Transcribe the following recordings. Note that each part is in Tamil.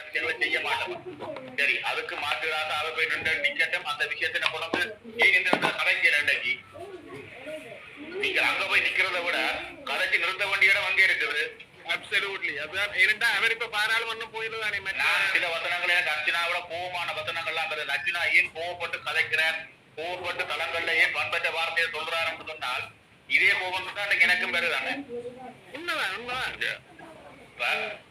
விஷயங்களை செய்ய மாட்டோம். சரி, அதுக்கு மாற்றுறாக அவ போய் நின்று நிக்கட்டும். அந்த விஷயத்தை கொண்டு ஏன் இந்த கதைக்கு இன்றைக்கு நீங்க அங்க போய் நிக்கிறத விட கதைக்கு நிறுத்த வேண்டிய இடம் அங்கே இருக்குது. அப்சல்யூட்லி. அதான் ஏனென்றா அவர் இப்ப பாராளுமன்றம் போயிருந்தானே. சில வசனங்கள் எனக்கு அர்ச்சனாவோட கோபமான வசனங்கள்லாம் வருது. அர்ச்சனா ஏன் கோவப்பட்டு கதைக்கிறார், கோவப்பட்டு தளங்கள்ல ஏன் பண்பற்ற வார்த்தையை சொல்றாருன்னு சொன்னால் இதே கோபம் தான் எனக்கும் வருதானே. உண்மைதான் உண்மைதான்.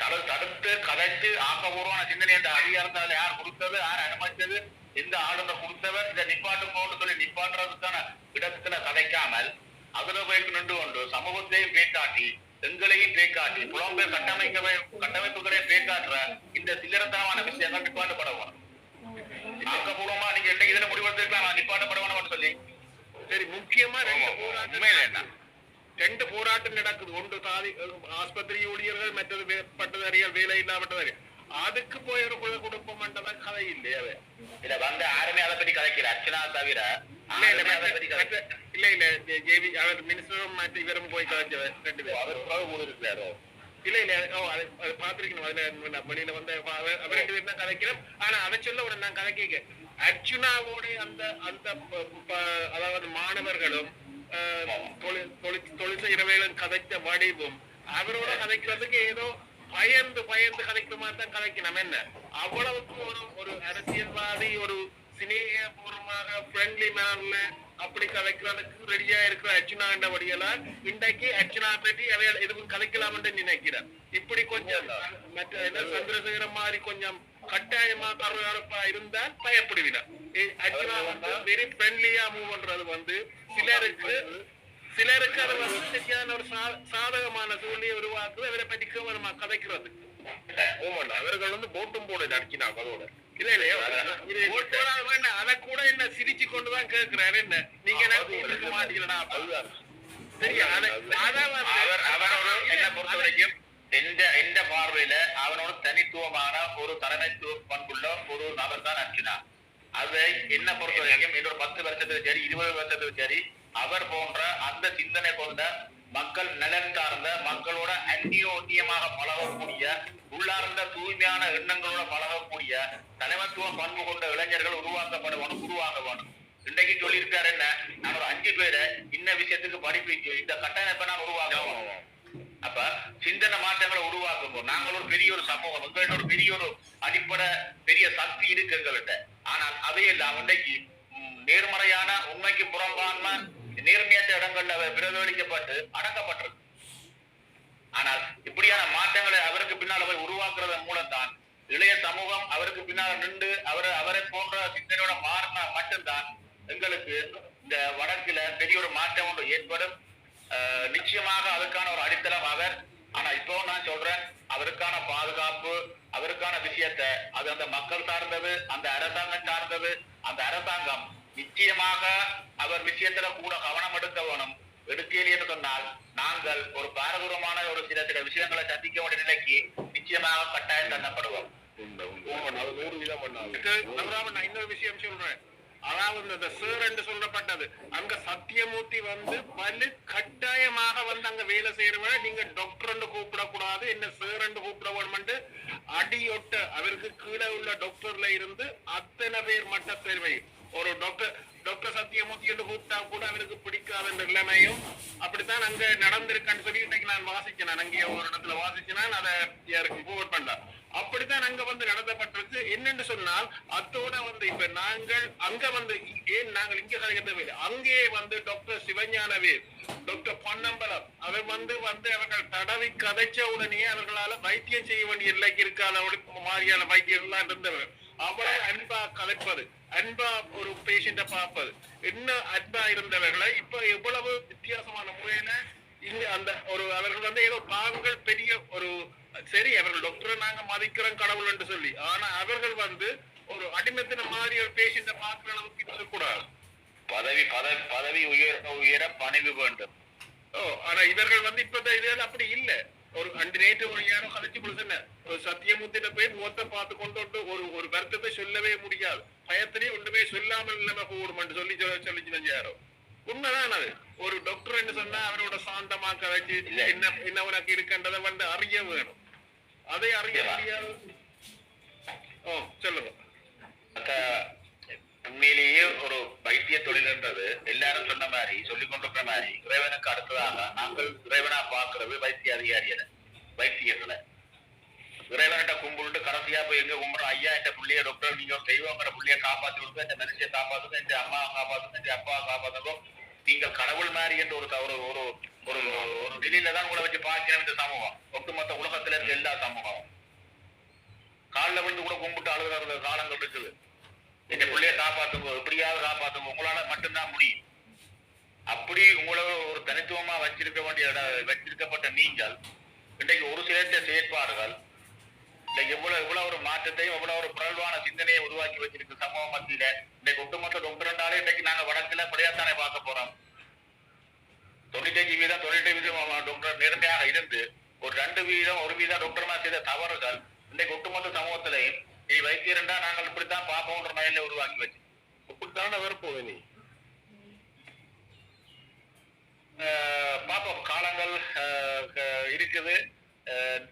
தடுத்து கதைச்சு ஆக்கப்பூர்வமான சிந்தனை இந்த அதிகாரத்தால் யார் கொடுத்தது, யார் அனுமதித்தது, எந்த ஆளுநர் கொடுத்தவர், இந்த நிப்பாட்டு போன்னு சொல்லி நிப்பாட்டுறதுக்கான இடத்துல கதைக்காமல் அதுல போய் நின்று கொண்டு சமூகத்தையும் பேக்காட்டி எங்களையும் பேக்காட்டி புலம்பெயர் கட்டமைப்புகளையும் பேக்காட்டுற இந்த சில்லறத்தனமான விஷயங்கள் நிப்பாட்டப்படணும். ஆக்கப்பூர்வமா நீங்க என்ன இதுல முடிவெடுத்துக்கலாம் நிப்பாட்டப்படணும் சொல்லி. சரி, முக்கியமா ரெண்டு போராட்டம் நடக்குது. ஒன்று தாதி ஆஸ்பத்திரி ஊழியர்கள், மற்றது பட்டதாரிகள், வேலை இல்லாமட்டதாரிகள். அதுக்கு போய் ஒரு குழு குடும்பம் மண்டலம் கதை இல்லையா? இத வந்து யாருமே அதை பத்தி கதைக்கல. அர்ச்சனா தவிர இல்ல இல்ல ஜேவி அவர் மினிஸ்டரும் மாற்றி இவரும் போய் கதைச்சவர் 2 பேர் இருக்கிறாரோ இல்ல இல்ல. அது பாத்திருக்கணும். அதுல வெளியில வந்து அவர் 2 பேர் தான் கதைக்கிறோம். ஆனா அதை சொல்ல உடனே நான் கதைக்க அர்ச்சுனாவோட அந்த அந்த அதாவது மாணவர்களும் தொழில் செய்யறவைகளும் கதைத்த வடிவும் அவரோட கதைக்கிறதுக்கு ஏதோ பயந்து கதைக்கிற மாதிரி தான் கதைக்கணும். என்ன அவ்வளவுக்கு ஒரு அரசியல்வாதி ஒரு சிநேகபூர்வமாக ஃப்ரெண்ட்லி மேன்ல அப்படி கதைக்கிறதுக்கு ரெடியா இருக்கிற அர்ச்சனா வழியெல்லாம் இன்றைக்கு அர்ச்சனா பற்றி அவையால் எதுவும் கதைக்கலாம் என்று நினைக்கிறார். இப்படி கொஞ்சம் மற்ற சந்திரசேகரம் மாதிரி கொஞ்சம் கட்டாயமா கருப்பா இருந்தால் பயப்படுகிறார். அர்ச்சனா வந்து வெரி ஃப்ரெண்ட்லியா மூவ் பண்றது வந்து சிலருக்கு அது வந்து சரியான ஒரு சாதகமான சூழ்நிலையை உருவாக்குது. அவரை பற்றி கேவலமா கதைக்கிறது. அவர்கள் வந்து போட்டும் போட அடிச்சினா அதோட இல்ல இல்லையா வேண்டாம். அதை கூட என்ன சிரிச்சு கொண்டுதான் கேட்கிறாரு. என்ன நீங்க மாட்டீங்களா? சரி, என்ன பொறுத்த வரைக்கும் எந்த பார்வையில அவனோட தனித்துவமான ஒரு தலைமைத்துவ பண்புள்ள ஒரு நபர் தான் அர்ச்சனா. அதை என்ன பொறுத்த வரைக்கும் என்னோட 10 வருஷத்துக்கு சரி 20 வருஷத்துக்கு சரி அவர் போன்ற அந்த சிந்தனை கொண்ட மக்கள் நலன் சார்ந்த மக்களோட அந்நியோன்யமாக பழகக்கூடிய உள்ளார்ந்த தூய்மையான எண்ணங்களோட பழகக்கூடிய தலைமத்துவ பண்பு கொண்ட இளைஞர்கள் உருவாக வேணும். இன்றைக்கு சொல்லியிருக்காரு என்ன, நான் ஒரு 5 பேரை இன்ன விஷயத்துக்கு படிப்பு இந்த கட்டமைப்பை நான் உருவாக்குவோம். அப்ப சிந்தனை மாற்றங்களை உருவாக்குவோம். நாங்கள் ஒரு பெரிய ஒரு சமூகம், எங்கள்கிட்ட ஒரு பெரிய ஒரு அடிப்படை பெரிய சக்தி இருக்கு எங்கள்கிட்ட. ஆனால் அவையெல்லாம் இன்றைக்கு நேர்மறையான உண்மைக்கு புறம்பான்மை நேர்மையற்ற இடங்கள்ல பிரதிபலிக்கப்பட்டு அடக்கப்பட்டிருக்கு. ஆனால் இப்படியான மாற்றங்களை அவருக்கு பின்னால போய் உருவாக்குறதன் மூலம் தான் இளைய சமூகம் அவருக்கு பின்னால நின்று அவரை போன்ற சிந்தனையோட மாறினா மட்டும்தான் எங்களுக்கு இந்த வடக்குல பெரிய ஒரு மாற்றம் ஒன்று ஏற்படும். நிச்சயமாக அதுக்கான ஒரு அடித்தளம் அவர். ஆனா இப்போ நான் சொல்றேன், அவருக்கான பாதுகாப்பு அவருக்கான விஷயத்த அது அந்த மக்கள் சார்ந்தது, அந்த அரசாங்கம் சார்ந்தது. அந்த அரசாங்கம் நிச்சயமாக அவர் விஷயத்துல கூட கவனம் எடுக்க வேணும். எடுக்கலையே என்று சொன்னால் நாங்கள் ஒரு பாரதூரமான ஒரு சில விஷயங்களை சந்திக்க வேண்டிய நிலைக்கு நிச்சயமாக கட்டாயம் தள்ளப்படுவோம். இன்னொரு விஷயம் சொல்றேன். அதாவது இந்த சேர் என்று சொல்லப்பட்டது அங்க சத்தியமூர்த்தி வந்து பல்லு கட்டாயமாக வந்து அங்க வேலை செய்யறவங்க நீங்க டாக்டர் கூப்பிடக்கூடாது, என்ன சேர் என்று கூப்பிட வேணும். அடியொட்ட அவருக்கு கீழே உள்ள டாக்டர்ல இருந்து அத்தனை பேர் மட்ட தேர்வை ஒரு டாக்டர் சத்தியமூர்த்தி என்று கூப்பிட்டா கூட அவருக்கு பிடிக்காத நிலைமையும் அப்படித்தான் அங்க நடந்திருக்கான்னு சொல்லி இன்னைக்கு நான் வாசிச்சேன். அங்கே ஒரு இடத்துல வாசிச்சேன், அதை யாருக்கு போட் பண்ணலாம். அப்படித்தான் அங்க வந்து நடத்தப்பட்டிருக்கு. என்னன்னு சொன்னால் அத்தோட வந்து இப்ப நாங்கள் அங்க வந்து ஏன் நாங்கள் இங்க கதைக்கிறத அங்கே வந்து டாக்டர் சிவஞானவேல், டாக்டர் பொன்னம்பலம் அவர் வந்து அவர்கள் தடவி கதைச்ச உடனே அவர்களால வைத்தியம் செய்ய வேண்டிய நிலைக்கு இருக்காத மாதிரியான வைத்தியர்கள்லாம் இருந்தவர். அவ்வளவு அன்பா கலைப்பது, அன்பா ஒரு பேஷண்ட பார்ப்பது, என்ன அன்பா இருந்தவர்களை இப்ப எவ்வளவு வித்தியாசமான முறையில இங்க அந்த ஒரு அவர்கள் வந்து ஏதோ தாங்கள் பெரிய ஒரு சரி அவர்கள் டாக்டரை நாங்க மதிக்கிறோம் கடவுள் என்று சொல்லி, ஆனா அவர்கள் வந்து ஒரு அடிமத்தின மாதிரி ஒரு பேஷண்ட பார்க்கிற அளவுக்கு இருக்கக்கூடாது. பதவி உயர பணிவு வேண்டும். ஆனா இவர்கள் வந்து இப்ப இதுல அப்படி இல்ல. ஒரு நேற்று ஒரு யாரும் கலைச்சு கொடுத்தன ஒரு சத்தியமூர்த்தியில போய் முகத்தை பார்த்து கொண்டு ஒரு வருத்தத்தை சொல்லவே முடியாது. பயத்திலேயே ஒன்றுமே சொல்லாமல் இல்லாம போடும் சொல்லி யாரோ உண்மைதான். அது ஒரு டாக்டர் என்று சொன்னா அவரோட சாந்தமா கதைச்சு என்ன உனக்கு இருக்கின்றதை வந்து அறிய வேணும். அதை அறிய முடியாது. சொல்லுங்க. உண்மையிலேயே ஒரு வைத்திய தொழில் என்றது எல்லாரும் சொன்ன மாதிரி சொல்லிக் கொண்டிருக்கிற மாதிரி இறைவனுக்கு அடுத்ததாக நாங்கள் இறைவனா பார்க்கிறது வைத்திய அதிகாரிகளை வைத்தியர்களை இறைவன்கிட்ட கும்பிட்டு கடைசியா போய் எங்க கும்பிடுறோம் ஐயா என் பிள்ளைய டாக்டர் நீங்க தெய்வங்கிற பிள்ளைய காப்பாத்தி விடுங்க இந்த மனுஷியை காப்பாத்துங்க இந்த அம்மாவை காப்பாத்துங்க இந்த அப்பாவை காப்பாத்துங்க நீங்கள் கடவுள் மாதிரி என்ற ஒரு ஒரு ஒரு ஒரு ஒரு நிலையில தான் உங்களை வச்சு பார்க்கிறோம் இந்த சமூகம் ஒட்டுமொத்த உலகத்துல இருக்க எல்லா சமூகம் காலில் விழுந்து கூட கும்பிட்டு அழுகிற காலங்கள் இருக்குது எங்க பிள்ளைய காப்பாத்துங்க எப்படியாவது காப்பாத்துங்க உங்களால மட்டும்தான் முடியும் அப்படி உங்களை ஒரு தனித்துவமா வச்சிருக்கப்பட்ட நீங்கள் இன்றைக்கு ஒரு சில செயற்பாடுகள் எவ்வளவு ஒரு மாற்றத்தையும் எவ்வளவு ஒரு புரள்வான சிந்தனையை உருவாக்கி வச்சிருக்கு சமூக மத்தியில இன்றைக்கு ஒட்டுமொத்த டாக்டர்னாலே இன்றைக்கு நாங்க வடக்குல படியாத்தானே பார்க்க போறோம் 95% டாக்டர் நேர்மையாக இருந்து ஒரு 2% 1% டாக்டர்மா செய்த தவறுகள் இன்றைக்கு ஒட்டுமொத்த சமூகத்திலையும் நீ வைத்தியர்ண்டா நாங்கள் இப்படித்தான் பார்ப்போம்ன்ற மயில உருவாக்கி வச்சு இப்படித்தான வரப்போவே நீ பார்ப்போம் காலங்கள் இருக்குது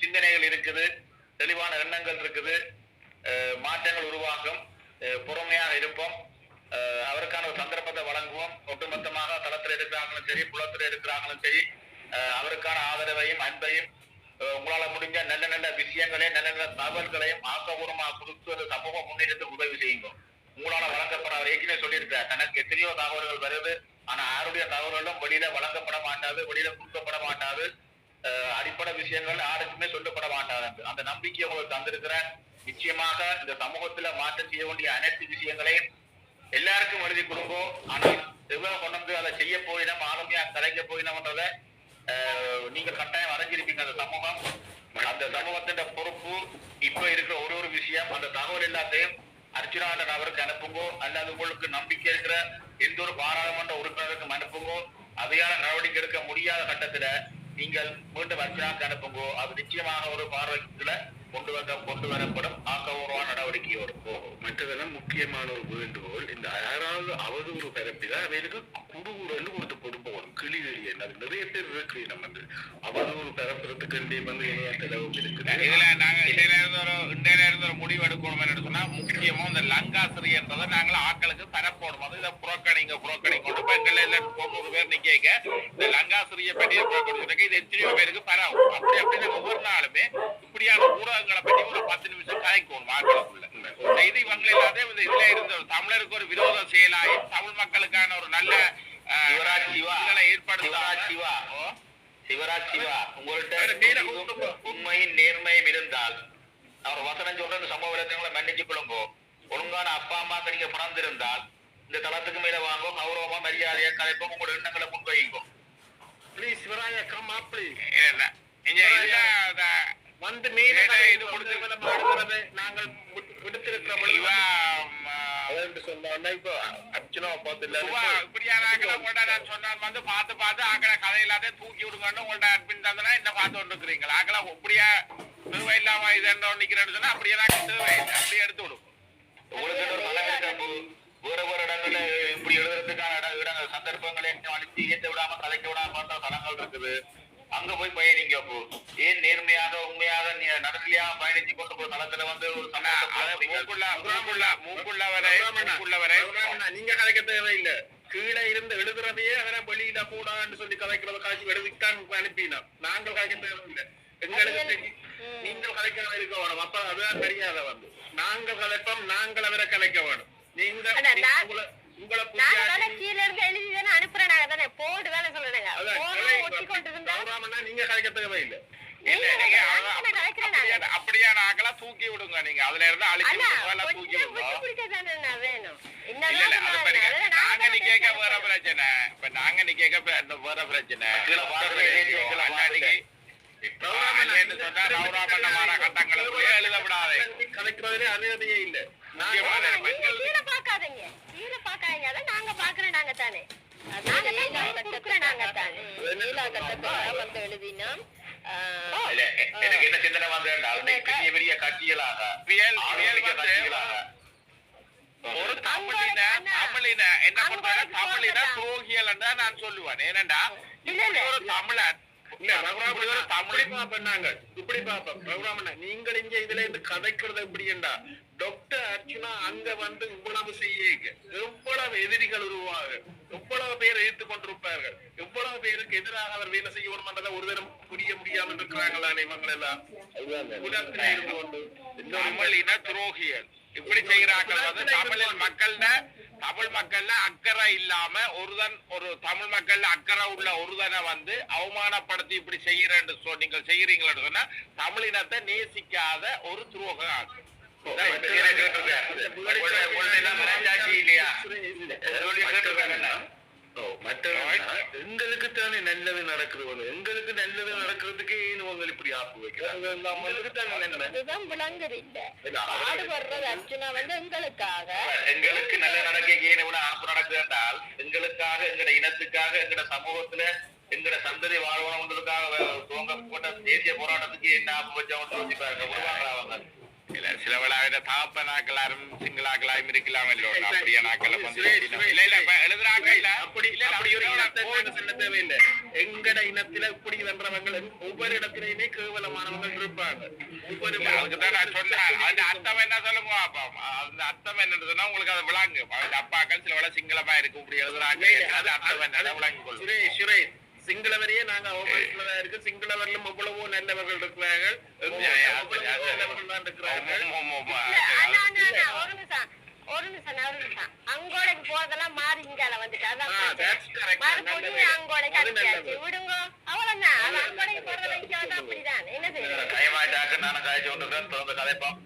சிந்தனைகள் இருக்குது தெளிவான எண்ணங்கள் இருக்குது மாற்றங்கள் உருவாக்கும் பொறுமையாக இருப்போம் அவருக்கான ஒரு சந்தர்ப்பத்தை வழங்குவோம் ஒட்டுமொத்தமாக தளத்தில் இருக்கிறாங்களும் சரி புலத்தில் இருக்கிறாங்களும் சரி அவருக்கான ஆதரவையும் அன்பையும் உங்களால முடிஞ்ச நல்ல நல்ல விஷயங்களையும் நல்ல நல்ல தகவல்களையும் ஆக்கப்பூர்வமாக கொடுத்து சமூக முன்னேற்றத்துக்கு உதவி செய்யுங்க உங்களால வழங்கப்பட அவர் ஏற்கனவே சொல்லியிருக்கார் தனக்கு எத்தனையோ தகவல்கள் வருது ஆனா யாருடைய தகவல்களும் வெளியில வழங்கப்பட மாட்டாது வெளியில கொடுக்கப்பட மாட்டாது அடிப்படை விஷயங்கள் யாருக்குமே சொல்லப்பட மாட்டாது அந்த நம்பிக்கையை உங்களுக்கு தந்திருக்கிற நிச்சயமாக இந்த சமூகத்துல மாற்றம் செய்ய வேண்டிய அனைத்து விஷயங்களையும் எல்லாருக்கும் எழுதி கொடுங்கோ ஆனால் எவ்வளவு கொண்டு வந்து அதை செய்ய போயிடும் ஆளுமையா கலைக்க போயினோம்ன்றத நீங்க கட்டாயம் அடைஞ்சிருப்பீங்க அந்த சமூகத்தின் பொறுப்பு இப்ப இருக்கிற ஒரு விஷயம் அந்த தகவல் எல்லாத்தையும் அர்ச்சுனாண்ட நபருக்கு அனுப்புங்கோ அல்லது உங்களுக்கு நம்பிக்கை இருக்கிற எந்த ஒரு பாராளுமன்ற உறுப்பினருக்கும் அனுப்புங்கோ அதையான நடவடிக்கை எடுக்க முடியாத கட்டத்துல நீங்கள் மீண்டும் அர்ச்சனாக்கு அனுப்புங்கோ அது நிச்சயமாக ஒரு பார்வைக்குள்ள கொண்டு வரப்படும் ஆக்கப்பூர்வமான நடவடிக்கையோடு போகும். மற்றதெல்லாம் முக்கியமான ஒரு வேண்டுகோள் இந்த யாராவது அவதூறு பரப்பிதான் அவைகளுக்கு குடுகுறன்னு கொடுத்து கொடுப்போம் கிளி என்ன நிறைய பேர் இருக்கு நம்ம வந்து அவதூறு பரப்புறதுக்கு வந்து இணைய செலவும் இருக்குது. இதுல நாங்க இன்றையில இருந்து ஒரு முடிவு எடுக்கணும் என்று சொன்னா முக்கியமா இந்த லங்காசிரி என்றதை நாங்கள ஆக்களுக்கு பரப்போடும் அது இதை புறக்கணிங்க கொண்டு போய் எங்களை 90 பேர் நிக்க இந்த லங்காசிரியை பற்றி புறக்கணிச்சுட்டாக்க இது எத்தனையோ பேருக்கு பரவும் அப்படி நாங்க ஒவ்வொரு நாளுமே இப்படியான ஊடகங்களை பற்றி ஒரு 10 நிமிஷம் கதைக்கணும் ஆக்களுக்குள்ள இது இவங்க இல்லாத இதுல இருந்த ஒரு தமிழருக்கு ஒரு விரோத செயலாகி தமிழ் மக்களுக்கான ஒரு நல்ல சிவராஜ் சிவா உங்கள்கிட்ட உண்மையின் நேர்மையும் இருந்தால் அவர் வசனம் சொல்ற சம்பவ விளக்கங்களை மன்னிச்சு கொள்ளுங்கோ ஒழுங்கான அப்பா அம்மாக்கு நீங்க பிறந்திருந்தால் இந்த தளத்துக்கு மேல வாங்கோ கௌரவமா மரியாதையா கலைப்போம் உங்களோட எண்ணங்களை முன்வைங்கோ please Sivaraja come up please வந்து மீன இது கொடுத்து நாங்கள் விடுத்திருக்கிறோம் வந்து பார்த்து ஆக்களை கதை இல்லாத தூக்கி விடுங்கன்னு உங்கள்ட்ட அட்மின் தந்தனா என்ன பார்த்து கொண்டு இருக்கிறீங்களா ஆக்களை இப்படியா தேவை இல்லாம இது நிக்கிறேன்னு சொன்னா அப்படியே தேவையில்லை அப்படியே எடுத்து விடுவோம் வேற இடங்கள்ல இப்படி எழுதுறதுக்கான இடங்கள் சந்தர்ப்பங்களை அனுப்பி ஏற்ற விடாம கலைக்க விடாம பார்த்தா தளங்கள் இருக்குது அங்க போய் பயணிங்க அப்போ ஏன் நேர்மையாக உண்மையாக நடுநிலையாக பயணிச்சு கொண்டு போய் தளத்துல வந்து ஒரு நீங்க கதைக்க தேவையில்லை கீழே இருந்து எழுதுறதையே அதெல்லாம் வெளியில கூடாதுன்னு சொல்லி கதைக்கிறத காட்சி எழுதித்தான் அனுப்பினோம் நாங்கள் கதைக்க தேவையில்லை எங்களுக்கு நீங்கள் கலைக்க இருக்க வேணும் அப்ப அதுதான் மரியாதை வந்து நாங்கள் கலைப்போம் நாங்கள் அவரை கலைக்க வேணும் நீங்க உங்களை நீங்க கலைக்க தேவையில்லை அப்படியான ஆக்களா தூக்கி விடுங்க நீங்க அதுல இருந்து அழிச்சு தூக்கி நாங்க நீ கேட்க வேற பிரச்சனை இப்ப நாங்க நீ கேட்க வேற பிரச்சனை எழுத விடாதே கலைக்கிறதுல அனுமதியே இல்லை எனக்கு என்ன சிந்தனை வந்தால் பெரிய பெரிய கட்சிகளாக ஒரு தமிழின என்ன பண்றாங்க தமிழின துரோகிகள் நான் சொல்லுவேன் ஏனண்டா ஒரு தமிழன் இல்ல ரகுராமன் அப்படி பாப்போம் நாங்க இப்படி பாப்போம் ரகுராமன் நீங்கள் இங்க இதுல இருந்து கதைக்கிறது எப்படின்னா டாக்டர் அர்ச்சுனா அங்க வந்து இவ்வளவு செய்ய எவ்வளவு எதிரிகள் உருவாக எவ்வளவு பேர் எதிர்த்து கொண்டிருப்பார்கள் எவ்வளவு பேருக்கு எதிராக அவர் வேலை செய்யணும்ன்றதை ஒரு தரம் புரிய முடியாமல் இருக்கிறாங்களானே இவங்க எல்லாம் உலகத்துல இருந்து கொண்டு தமிழ் இன துரோகிகள் இப்படி செய்யறாங்க வந்து தமிழ் மக்கள்ல அக்கறை இல்லாம ஒரு தமிழ் மக்கள்ல அக்கறை உள்ள ஒருதனை வந்து அவமானப்படுத்தி இப்படி செய்யறேன்னு நீங்கள் செய்யறீங்களன்னு சொன்னா தமிழினத்தை நேசிக்காத ஒரு துரோகம் எங்களுக்கு தானே நல்லது நடக்கிறது எங்களுக்கு நல்லது நடக்கிறதுக்கு இவங்க இப்படி ஆப்பு வைக்கிறாங்க விளங்குது இல்ல பாடுபடுறது அர்ஜுனா வந்து எங்களுக்காக எங்களுக்கு நல்ல நடக்க ஏன் ஆப்பு நடக்குது என்றால் எங்களுக்காக எங்கட இனத்துக்காக எங்கட சமூகத்துல எங்கட சந்ததி வாழ்வனவங்களுக்காக துவங்க போட்ட தேசிய போராட்டத்துக்கு என்ன ஆப்பு வச்சவங்க யோசிப்பாங்க விடுவாங்களா அவங்க இல்ல சில விழாவில தாப்பனாக்களாரும் சிங்களாக்களாரும் இருக்கலாமല്ലോ அப்படியே நாக்கள வந்து இல்ல இல்ல எழுதுறாங்க இல்ல அப்படி ஒரு இனத்தை சொல்ல தேவையில்லை எங்கட இனத்துல இப்படி வென்றவங்க ஒவ்வொரு இடத்திலயுமே கேவலமானவங்க இருப்பாங்க அதுக்குதான் நான் சொன்னேன் அந்த அர்த்தம் என்ன சொல்லுங்க அந்த அர்த்தம் என்னன்னு சொன்னா உங்களுக்கு அதை விளங்கு அப்பாக்கள் சில வேலை சிங்களமா இருக்கு இப்படி எழுதுறாங்க அது அர்த்தம் என்ன விளங்கி கொள்ளும் சுரேஷ் சிங்களவரையே நாங்க அவமானத்துலதான் இருக்கு சிங்களவர்களும் எவ்வளவோ நல்லவர்கள் இருக்கிறார்கள் நல்லவர்கள் தான் இருக்கிறார்கள் ஒரு நிமிஷம் அங்கோடைக்கு போறதெல்லாம் மாறி இங்கால வந்துட்டு அதான் அங்கோடைக்கு அடிச்சாச்சு விடுங்க அவ்வளவுதான் அது அங்கோடைக்கு போறதெல்லாம் இங்க வந்து அப்படிதான் என்னது கயமாட்டாக்க நானும் காய்ச்சி கொண்டு தொடர்ந்து கதைப்போம்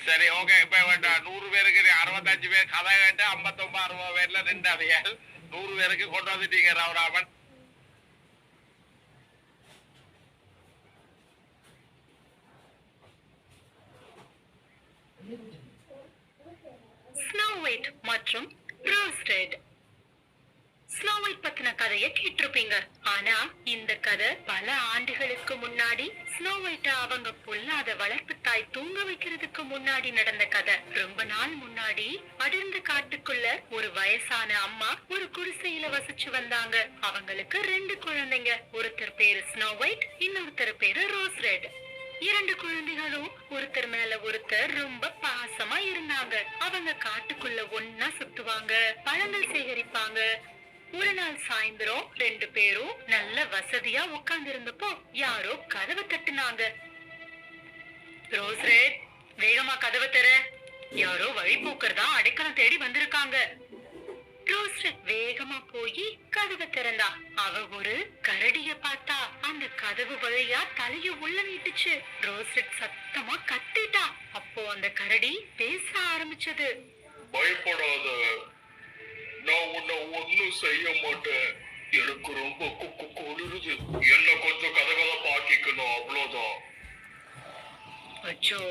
சரி ஓகே இப்ப 100 பேருக்கு 65 பேர் கதை கேட்டு 59 60 பேர்ல 2 அவையால் 100 பேருக்கு கொண்டு வந்துட்டீங்க ராமராமன் ஸ்னோ ஒயிட் மற்றும் ரோஸ் ரெட். ஸ்னோ ஒயிட் பத்தின கதையை கேட்டிருப்பீங்க. ஆனா இந்த கதை பல ஆண்டுகளுக்கு முன்னாடி ஸ்னோ ஒயிட்ட அவங்க பொல்லாத வளர்ப்பு தாய் தூங்க வைக்கிறதுக்கு முன்னாடி நடந்த கதை. ரொம்ப நாள் முன்னாடி அடர்ந்த காட்டுக்குள்ள ஒரு வயசான அம்மா ஒரு குடிசையில வசிச்சு வந்தாங்க. அவங்களுக்கு 2 குழந்தைங்க. ஒருத்தர் பேரு ஸ்னோ ஒயிட், இன்னொருத்தர் பேரு ரோஸ் ரெட். 2 குழந்தைகளும் ஒருத்தர் மேல ஒருத்தர் ரொம்ப பாசமா இருந்தாங்க. அவங்க காட்டுக்குள்ள ஒன்னா சுத்துவாங்க, பழங்கள் சேகரிப்பாங்க. ஒரு நாள் சாயந்தரம் 2 பேரும் நல்ல வசதியா உட்கார்ந்து இருந்தப்போ யாரோ கதவை தட்டுனாங்க. ரோஸ் ரெட், வேகமா கதவை தர, யாரோ வழி போக்குறதா அடைக்கலம் தேடி வந்திருக்காங்க. ரோஸ் ரெட் வேகமா போய் கதவை திறந்தா. அவ ஒரு கரடிய பார்த்தா. அந்த கதவு வழியா தலைய உள்ள நீட்டுச்சு. ரோஸ் ரெட் சத்தமா கத்திட்டா. அப்போ அந்த கரடி பேச ஆரம்பிச்சது. பயப்படாத, நான் உன்னை ஒண்ணும் செய்ய மாட்டேன். எனக்கு ரொம்ப குளிருது, என்ன கொஞ்சம் கதகதை பாக்கிக்கணும், அவ்வளவுதான். அச்சோ.